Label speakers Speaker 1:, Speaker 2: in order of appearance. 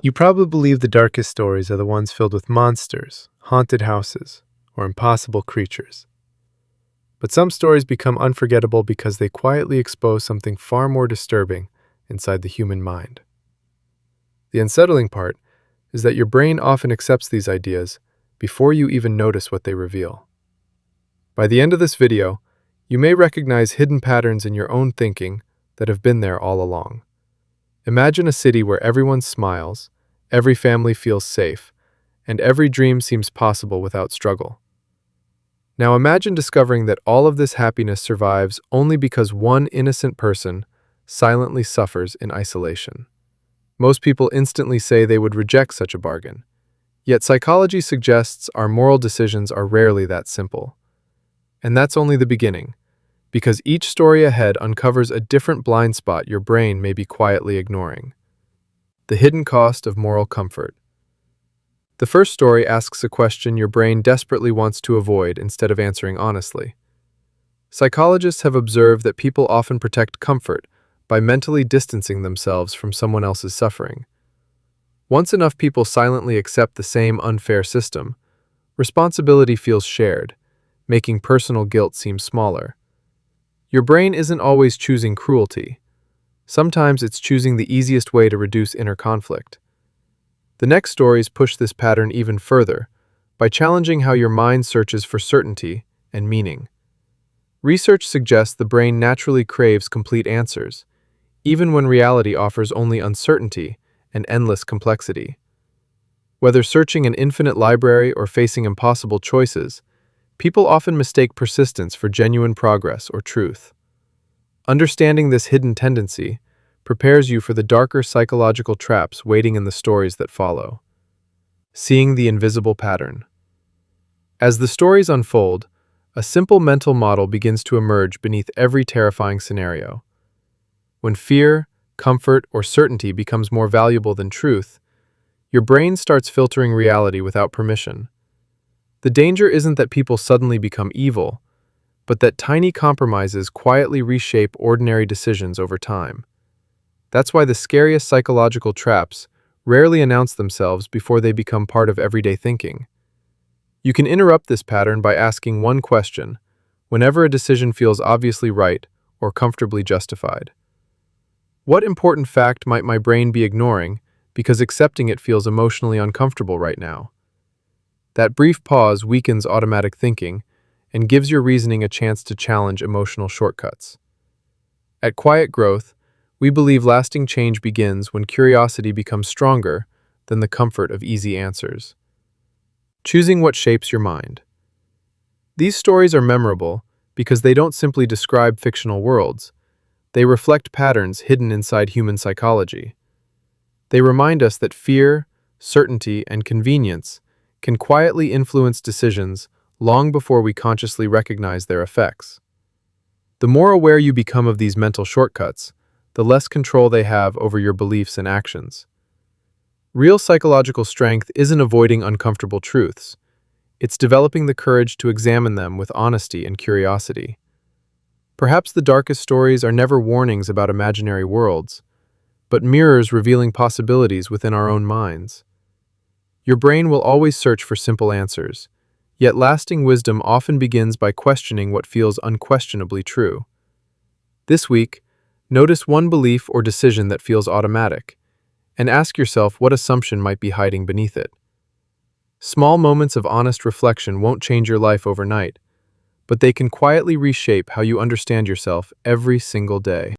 Speaker 1: You probably believe the darkest stories are the ones filled with monsters, haunted houses, or impossible creatures. But some stories become unforgettable because they quietly expose something far more disturbing inside the human mind. The unsettling part is that your brain often accepts these ideas before you even notice what they reveal. By the end of this video, you may recognize hidden patterns in your own thinking that have been there all along. Imagine a city where everyone smiles, every family feels safe, and every dream seems possible without struggle. Now imagine discovering that all of this happiness survives only because one innocent person silently suffers in isolation. Most people instantly say they would reject such a bargain. Yet psychology suggests our moral decisions are rarely that simple. And that's only the beginning, because each story ahead uncovers a different blind spot your brain may be quietly ignoring. The hidden cost of moral comfort. The first story asks a question your brain desperately wants to avoid instead of answering honestly. Psychologists have observed that people often protect comfort by mentally distancing themselves from someone else's suffering. Once enough people silently accept the same unfair system, responsibility feels shared, making personal guilt seem smaller. Your brain isn't always choosing cruelty. Sometimes it's choosing the easiest way to reduce inner conflict. The next stories push this pattern even further by challenging how your mind searches for certainty and meaning. Research suggests the brain naturally craves complete answers, even when reality offers only uncertainty and endless complexity. Whether searching an infinite library or facing impossible choices, people often mistake persistence for genuine progress or truth. Understanding this hidden tendency prepares you for the darker psychological traps waiting in the stories that follow. Seeing the invisible pattern. As the stories unfold, a simple mental model begins to emerge beneath every terrifying scenario. When fear, comfort, or certainty becomes more valuable than truth, your brain starts filtering reality without permission. The danger isn't that people suddenly become evil, but that tiny compromises quietly reshape ordinary decisions over time. That's why the scariest psychological traps rarely announce themselves before they become part of everyday thinking. You can interrupt this pattern by asking one question whenever a decision feels obviously right or comfortably justified. What important fact might my brain be ignoring because accepting it feels emotionally uncomfortable right now? That brief pause weakens automatic thinking and gives your reasoning a chance to challenge emotional shortcuts. At Quiet Growth, we believe lasting change begins when curiosity becomes stronger than the comfort of easy answers. Choosing what shapes your mind. These stories are memorable because they don't simply describe fictional worlds. They reflect patterns hidden inside human psychology. They remind us that fear, certainty, and convenience can quietly influence decisions long before we consciously recognize their effects. The more aware you become of these mental shortcuts, the less control they have over your beliefs and actions. Real psychological strength isn't avoiding uncomfortable truths. It's developing the courage to examine them with honesty and curiosity. Perhaps the darkest stories are never warnings about imaginary worlds, but mirrors revealing possibilities within our own minds. Your brain will always search for simple answers, yet lasting wisdom often begins by questioning what feels unquestionably true. This week, notice one belief or decision that feels automatic, and ask yourself what assumption might be hiding beneath it. Small moments of honest reflection won't change your life overnight, but they can quietly reshape how you understand yourself every single day.